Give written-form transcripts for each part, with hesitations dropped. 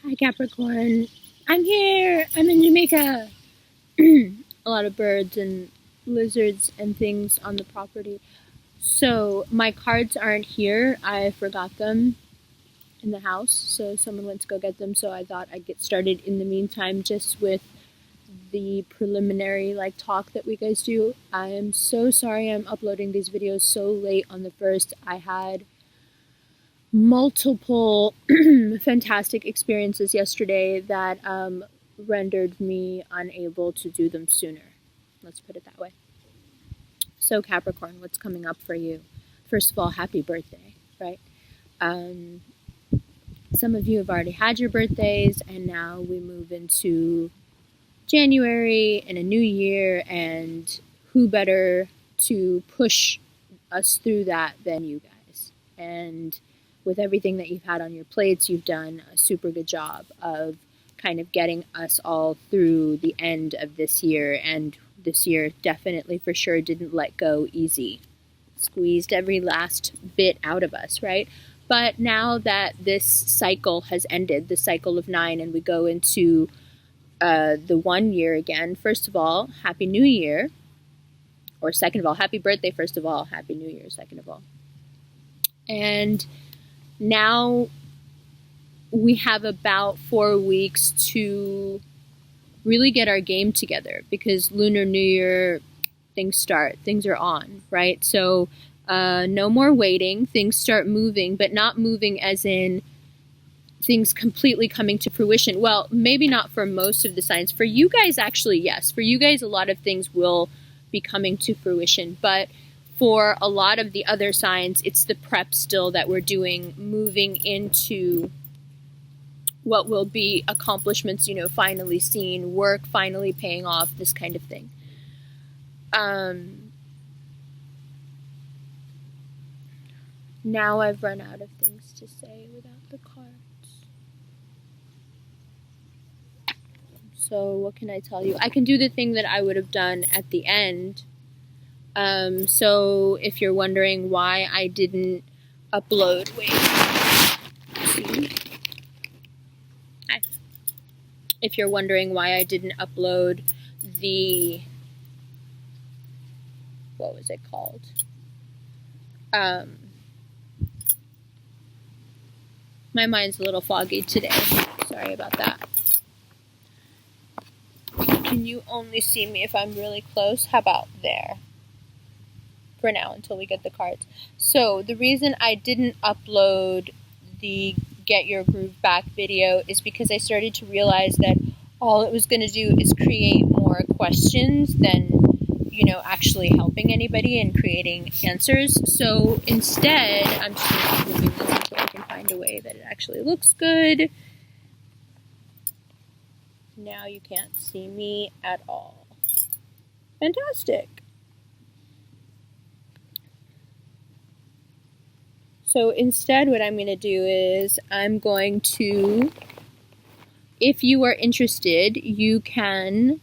Hi Capricorn, I'm here, I'm in Jamaica. A lot of birds and lizards and things on the property. So my cards aren't here, I forgot them in the house, so someone went to go get them, so I thought I'd get started in the meantime just with the preliminary talk that we guys do. I am so sorry I'm uploading these videos so late on the 1st. I had multiple fantastic experiences yesterday that rendered me unable to do them sooner. Let's put it that way. So Capricorn, what's coming up for you? First of all, happy birthday, right? Some of you have already had your birthdays, and now we move into January and a new year, and who better to push us through that than you guys? And with everything that you've had on your plates, you've done a super good job of kind of getting us all through the end of this year. And this year definitely for sure didn't let go easy. Squeezed every last bit out of us, right? But now that this cycle has ended, the cycle of 9, and we go into the 1 year again, first of all, Happy New Year. Or second of all, happy birthday, first of all, Happy New Year, second of all. And now we have about 4 weeks to really get our game together, because Lunar New Year, things are on, right? So no more waiting, things start moving, but not moving as in things completely coming to fruition. Well, maybe not for most of the signs. For you guys, actually, yes. For you guys, a lot of things will be coming to fruition, but for a lot of the other signs, it's the prep still that we're doing, moving into what will be accomplishments, finally seen, work finally paying off, this kind of thing. Now I've run out of things to say without the cards. So what can I tell you? I can do the thing that I would have done at the end. So if you're wondering why I didn't upload, Hi. If you're wondering why I didn't upload the, what was it called? My mind's a little foggy today. Sorry about that. Can you only see me if I'm really close? How about there? For now, until we get the cards. So the reason I didn't upload the Get Your Groove Back video is because I started to realize that all it was going to do is create more questions than, actually helping anybody and creating answers. So instead, I'm just going to keep moving this until I can find a way that it actually looks good. Now you can't see me at all. Fantastic. So instead, what I'm going to do is I'm going to, if you are interested, you can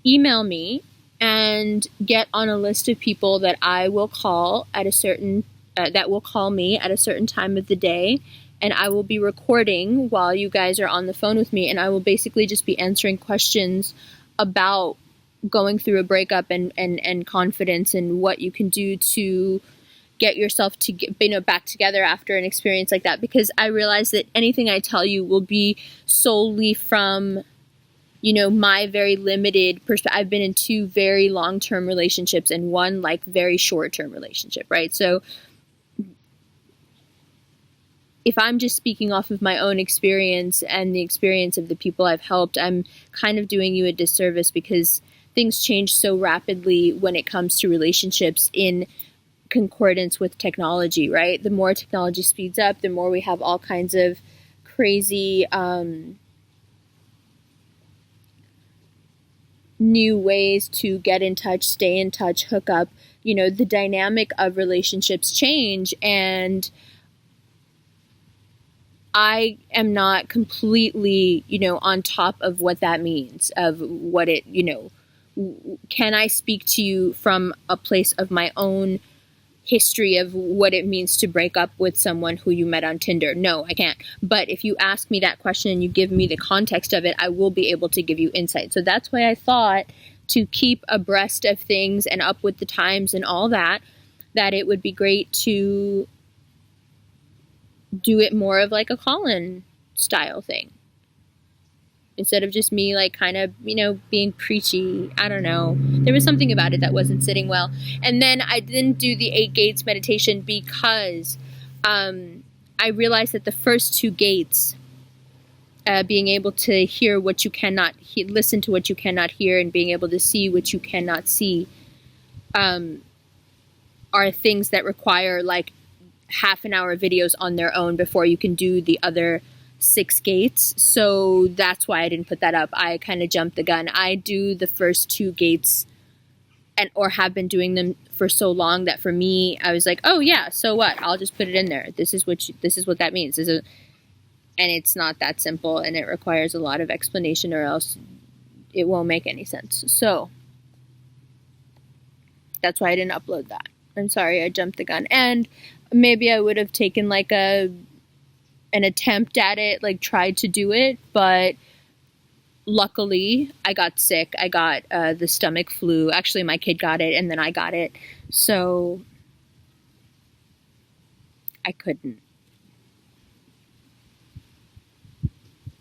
email me and get on a list of people that I will call at a certain, that will call me at a certain time of the day. And I will be recording while you guys are on the phone with me, and I will basically just be answering questions about going through a breakup and confidence, and what you can do to get yourself to get, back together after an experience like that. Because I realize that anything I tell you will be solely from, my very limited perspective. I've been in 2 very long-term relationships and 1 very short-term relationship, right? So if I'm just speaking off of my own experience and the experience of the people I've helped, I'm kind of doing you a disservice, because things change so rapidly when it comes to relationships in concordance with technology, right? The more technology speeds up, the more we have all kinds of crazy new ways to get in touch, stay in touch, hook up. The dynamic of relationships change, and I am not completely, on top of what that means, of what it, can I speak to you from a place of my own history of what it means to break up with someone who you met on Tinder. No, I can't. But if you ask me that question and you give me the context of it, I will be able to give you insight. So that's why I thought, to keep abreast of things and up with the times and all that, that it would be great to do it more of like a call-in style thing. Instead of just me like kind of, being preachy. I don't know. There was something about it that wasn't sitting well. And then I didn't do the 8 gates meditation because I realized that the first 2 gates, being able to hear what you cannot listen to what you cannot hear, and being able to see what you cannot see, are things that require like half an hour videos on their own before you can do the other 6 gates. So that's why I didn't put that up. I kind of jumped the gun. I do the first 2 gates or have been doing them for so long that for me, I was like, oh yeah, so what? I'll just put it in there. This is what that means. And it's not that simple, and it requires a lot of explanation, or else it won't make any sense. So that's why I didn't upload that. I'm sorry, I jumped the gun. And maybe I would have taken like an attempt at it, like tried to do it, but luckily I got sick. I got the stomach flu. Actually, my kid got it, and then I got it. So I couldn't.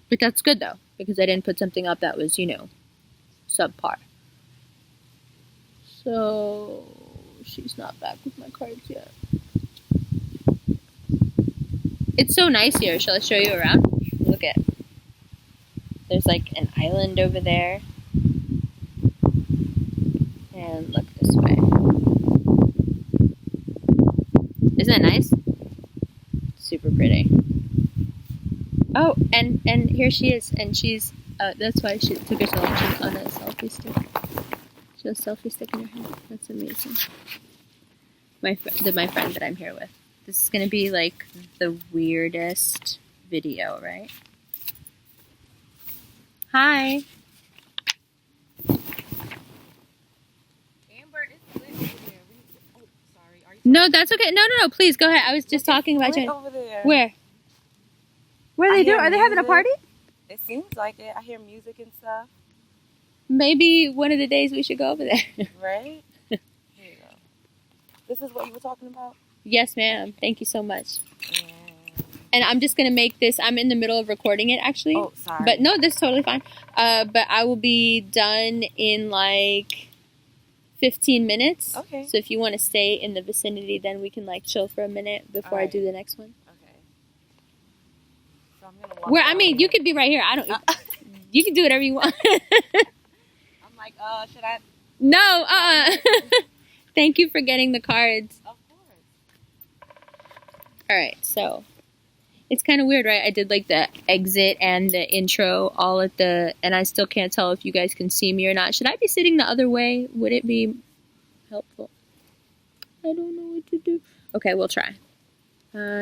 But that's good though, because I didn't put something up that was, subpar. So she's not back with my cards yet. It's so nice here. Shall I show you around? Look at, there's like an island over there. And look this way. Isn't that nice? Super pretty. Oh, and here she is. And she's, that's why she took her so long. She's on a selfie stick. She has a selfie stick in her hand. That's amazing. My friend that I'm here with. This is going to be like the weirdest video, right? Hi. Amber, it's lit over there. Oh, sorry. Are you No, that's okay. No. Please go ahead. I was just talking about you. over there. Where? What are they doing? Are they having a party? It seems like it. I hear music and stuff. Maybe one of the days we should go over there. Right? Here you go. This is what you were talking about? Yes, ma'am. Thank you so much. Yeah. And I'm just going to make this, I'm in the middle of recording it actually. Oh, sorry. But no, this is totally fine. But I will be done in like 15 minutes. Okay. So if you want to stay in the vicinity, then we can like chill for a minute before I do the next one. Okay. So I'm going to walk you could be right here. I don't, you can do whatever you want. I'm like, should I? No, Thank you for getting the cards. Of course. All right, so it's kind of weird, right? I did like the exit and the intro all at and I still can't tell if you guys can see me or not. Should I be sitting the other way? Would it be helpful? I don't know what to do. Okay, we'll try.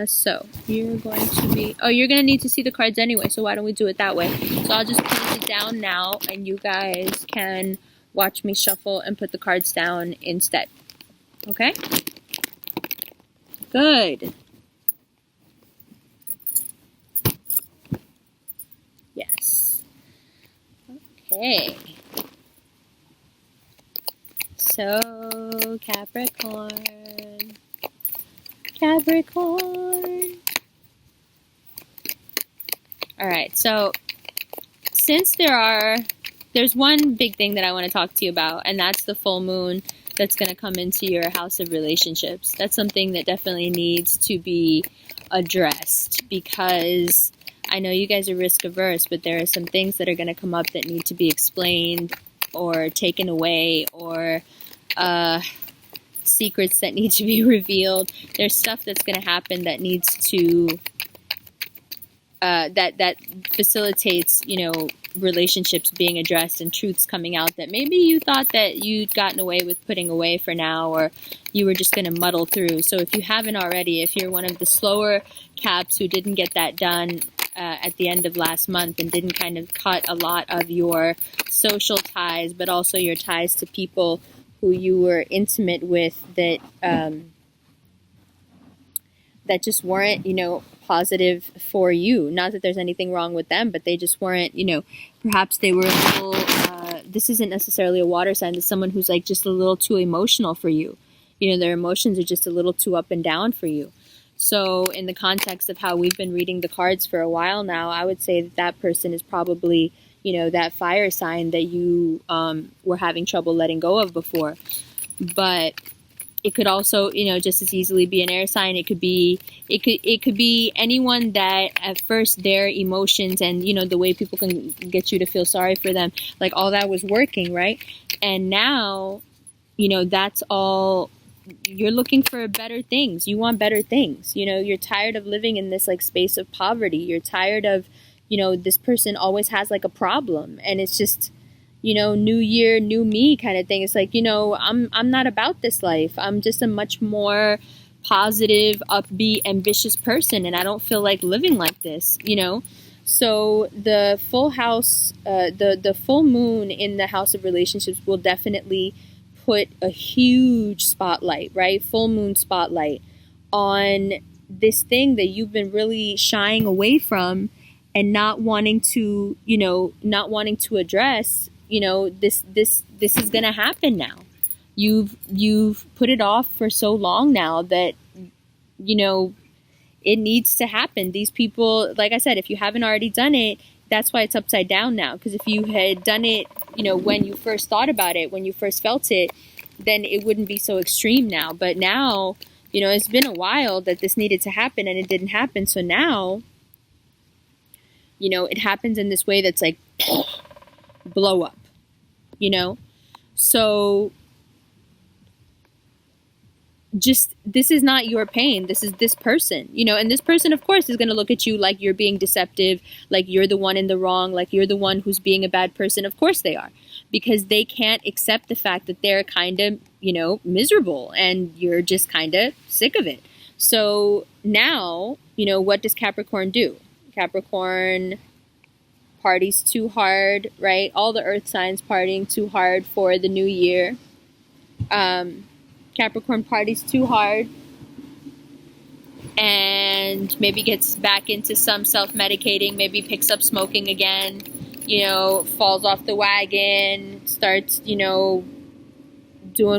So you're going to need to see the cards anyway, so why don't we do it that way? So I'll just put it down now, and you guys can watch me shuffle and put the cards down instead. Okay? Good. Yes. Okay. So, Capricorn. Alright, so since there's one big thing that I want to talk to you about, and that's the full moon that's going to come into your house of relationships. That's something that definitely needs to be addressed, because I know you guys are risk averse, but there are some things that are going to come up that need to be explained or taken away, or secrets that need to be revealed. There's stuff that's going to happen that needs to that facilitates, relationships being addressed and truths coming out that maybe you thought that you'd gotten away with putting away for now, or you were just going to muddle through. So if you haven't already, if you're one of the slower caps who didn't get that done at the end of last month and didn't kind of cut a lot of your social ties, but also your ties to people who you were intimate with that that just weren't, positive for you. Not that there's anything wrong with them, but they just weren't, perhaps they were a little, this isn't necessarily a water sign. It's someone who's like just a little too emotional for you. Their emotions are just a little too up and down for you. So in the context of how we've been reading the cards for a while now, I would say that that person is probably, that fire sign that you were having trouble letting go of before. But it could also, just as easily be an air sign. It could be anyone that at first their emotions and, the way people can get you to feel sorry for them, like all that was working, right? And now, that's all. You're looking for better things. You want better things. You're tired of living in this like space of poverty. You're tired of, this person always has like a problem, and it's just, new year, new me kind of thing. It's like, I'm not about this life. I'm just a much more positive, upbeat, ambitious person, and I don't feel like living like this, So the full house, the full moon in the house of relationships will definitely put a huge spotlight, right? Full moon spotlight on this thing that you've been really shying away from and not wanting to, address. This is going to happen now. You've put it off for so long now that, it needs to happen. These people, like I said, if you haven't already done it, that's why it's upside down now. Because if you had done it, when you first thought about it, when you first felt it, then it wouldn't be so extreme now. But now, it's been a while that this needed to happen and it didn't happen. So now, it happens in this way that's like blow up, So just, this is not your pain. This is this person, and this person, of course, is going to look at you like you're being deceptive, like you're the one in the wrong, like you're the one who's being a bad person. Of course they are, because they can't accept the fact that they're kind of, miserable and you're just kind of sick of it. So now, what does Capricorn do? Capricorn parties too hard, right? All the earth signs partying too hard for the new year. Capricorn parties too hard and maybe gets back into some self-medicating, maybe picks up smoking again, falls off the wagon, starts, doing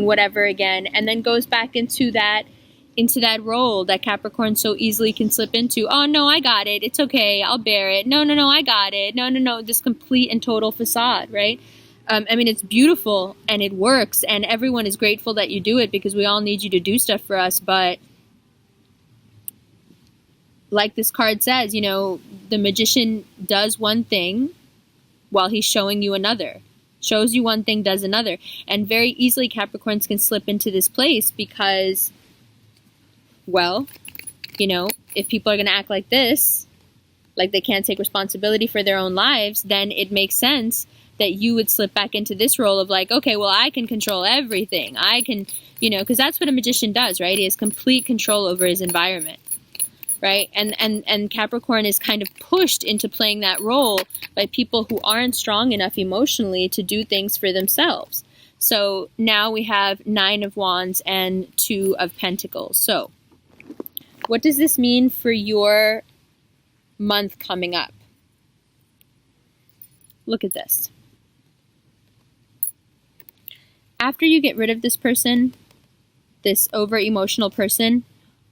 whatever again, and then goes back into that role that Capricorn so easily can slip into. Oh, no, I got it. It's okay. I'll bear it. No, I got it. No. This complete and total facade, right? It's beautiful and it works and everyone is grateful that you do it because we all need you to do stuff for us. But like this card says, the magician does one thing while he's showing you another. Shows you one thing, does another. And very easily Capricorns can slip into this place because, well, if people are going to act like this, like they can't take responsibility for their own lives, then it makes sense that you would slip back into this role of like, okay, well, I can control everything. I can, because that's what a magician does, right? He has complete control over his environment, right? And Capricorn is kind of pushed into playing that role by people who aren't strong enough emotionally to do things for themselves. So now we have 9 of Wands and 2 of Pentacles. So what does this mean for your month coming up? Look at this. After you get rid of this person, this over-emotional person,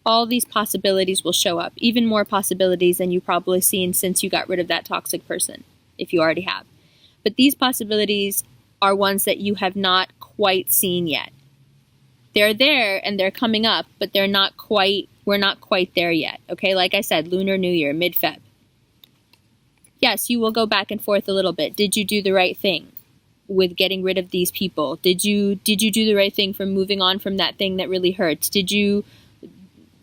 all these possibilities will show up. Even more possibilities than you've probably seen since you got rid of that toxic person, if you already have. But these possibilities are ones that you have not quite seen yet. They're there and they're coming up, but we're not quite there yet. Okay, like I said, Lunar New Year, mid-Feb. Yes, you will go back and forth a little bit. Did you do the right thing with getting rid of these people? Did you do the right thing for moving on from that thing that really hurts? Should you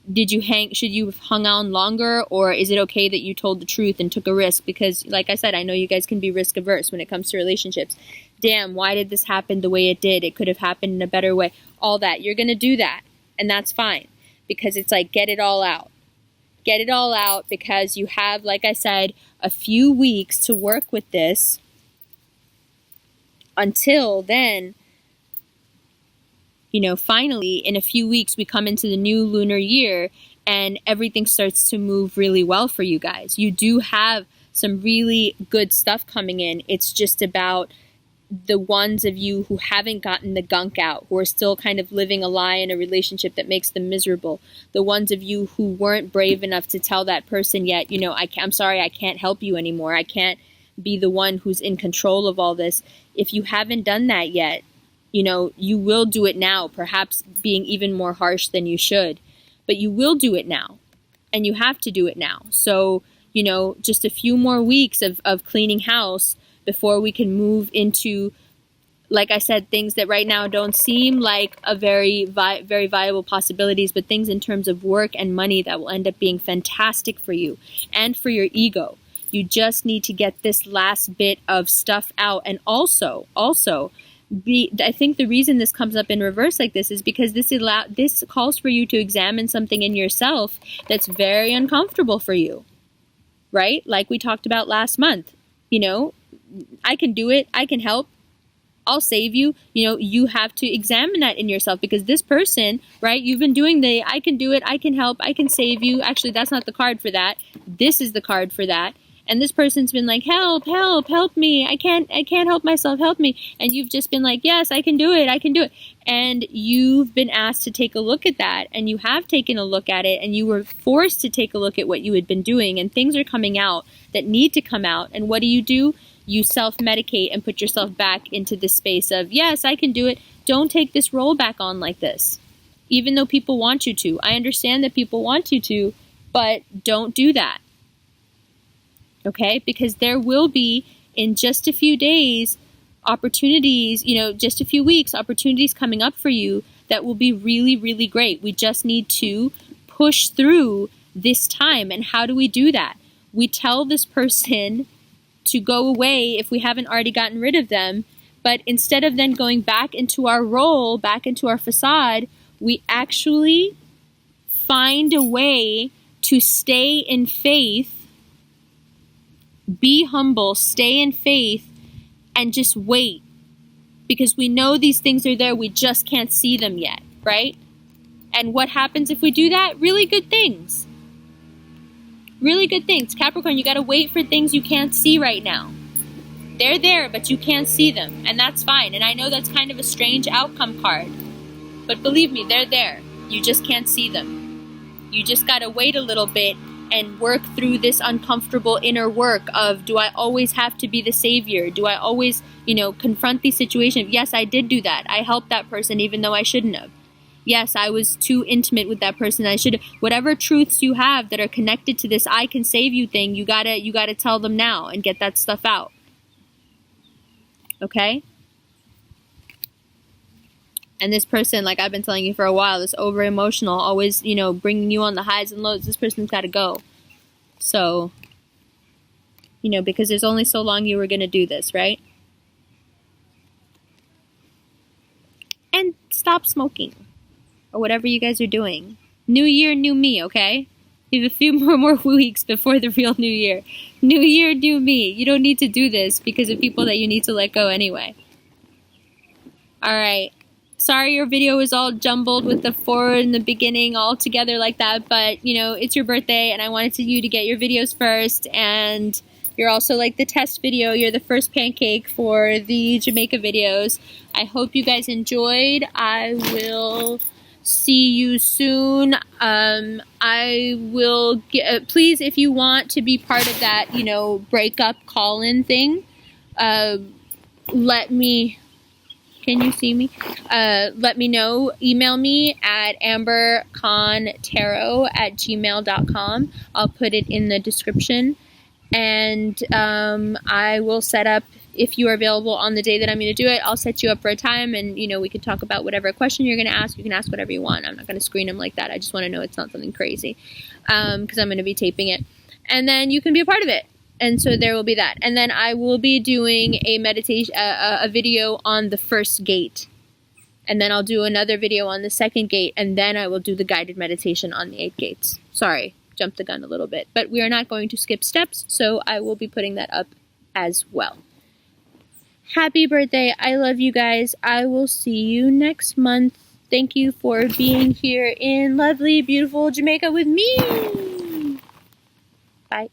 have hung on longer, or is it okay that you told the truth and took a risk? Because like I said, I know you guys can be risk averse when it comes to relationships. Damn, why did this happen the way it did? It could have happened in a better way. All that. You're going to do that. And that's fine. Because it's like, get it all out. Get it all out because you have, like I said, a few weeks to work with this. Until then, finally, in a few weeks, we come into the new lunar year and everything starts to move really well for you guys. You do have some really good stuff coming in. It's just about the ones of you who haven't gotten the gunk out, who are still kind of living a lie in a relationship that makes them miserable. The ones of you who weren't brave enough to tell that person yet, you know, I'm sorry, I can't help you anymore. I can't be the one who's in control of all this. If you haven't done that yet, you know, you will do it now, perhaps being even more harsh than you should, but you will do it now, and you have to do it now. So, you know, just a few more weeks of cleaning house before we can move into, like I said, things that right now don't seem like a very viable possibilities, but things in terms of work and money that will end up being fantastic for you and for your ego. You just need to get this last bit of stuff out. And also, I think the reason this comes up in reverse like this is because this calls for you to examine something in yourself that's very uncomfortable for you, right? Like we talked about last month. You know, I can do it. I can help. I'll save you. You know, you have to examine that in yourself, because this person, right, you've been doing the I can do it, I can help, I can save you. Actually, that's not the card for that. This is the card for that. And this person's been like, help me. I can't help myself. Help me. And you've just been like, yes, I can do it. I can do it. And you've been asked to take a look at that, and you have taken a look at it, and you were forced to take a look at what you had been doing, and things are coming out that need to come out. And what do? You self-medicate and put yourself back into the space of, yes, I can do it. Don't take this role back on like this, even though people want you to. I understand that people want you to, but don't do that. Okay? Because there will be, in just a few days, opportunities, you know, just a few weeks, opportunities coming up for you that will be really, really great. We just need to push through this time. And how do we do that? We tell this person to go away if we haven't already gotten rid of them. But instead of then going back into our role, back into our facade, we actually find a way to stay in faith, be humble, stay in faith, and just wait. Because we know these things are there, we just can't see them yet, right? And what happens if we do that? Really good things. Really good things. Capricorn, you got to wait for things you can't see right now. They're there, but you can't see them, and that's fine. And I know that's kind of a strange outcome card, but believe me, they're there. You just can't see them. You just got to wait a little bit and work through this uncomfortable inner work of, do I always have to be the savior? Do I always, you know, confront these situations? Yes, I did do that. I helped that person even though I shouldn't have. Yes, I was too intimate with that person. I should have. Whatever truths you have that are connected to this I can save you thing, you gotta tell them now and get that stuff out. Okay? And this person, like I've been telling you for a while, this over emotional, always, you know, bringing you on the highs and lows, this person's got to go. So, you know, because there's only so long you were going to do this, right? And stop smoking. Or whatever you guys are doing. New year, new me, okay? You have a few more weeks before the real new year. New year, new me. You don't need to do this because of people that you need to let go anyway. Alright. Sorry your video is all jumbled with the forward and the beginning all together like that, but, you know, it's your birthday and I wanted you to get your videos first, and you're also like the test video. You're the first pancake for the Jamaica videos. I hope you guys enjoyed. I will see you soon. I will get, please, if you want to be part of that, you know, breakup call-in thing, let me, can you see me? Let me know. Email me at ambercontarot@gmail.com. I'll put it in the description, and I will set up, if you are available on the day that I'm going to do it, I'll set you up for a time, and, you know, we can talk about whatever question you're going to ask. You can ask whatever you want. I'm not going to screen them like that. I just want to know it's not something crazy, because I'm going to be taping it. And then you can be a part of it. And so there will be that. And then I will be doing a meditation, a video on the first gate. And then I'll do another video on the second gate, and then I will do the guided meditation on the 8 gates. Sorry, jumped the gun a little bit. But we are not going to skip steps, so I will be putting that up as well. Happy birthday. I love you guys. I will see you next month. Thank you for being here in lovely, beautiful Jamaica with me. Bye.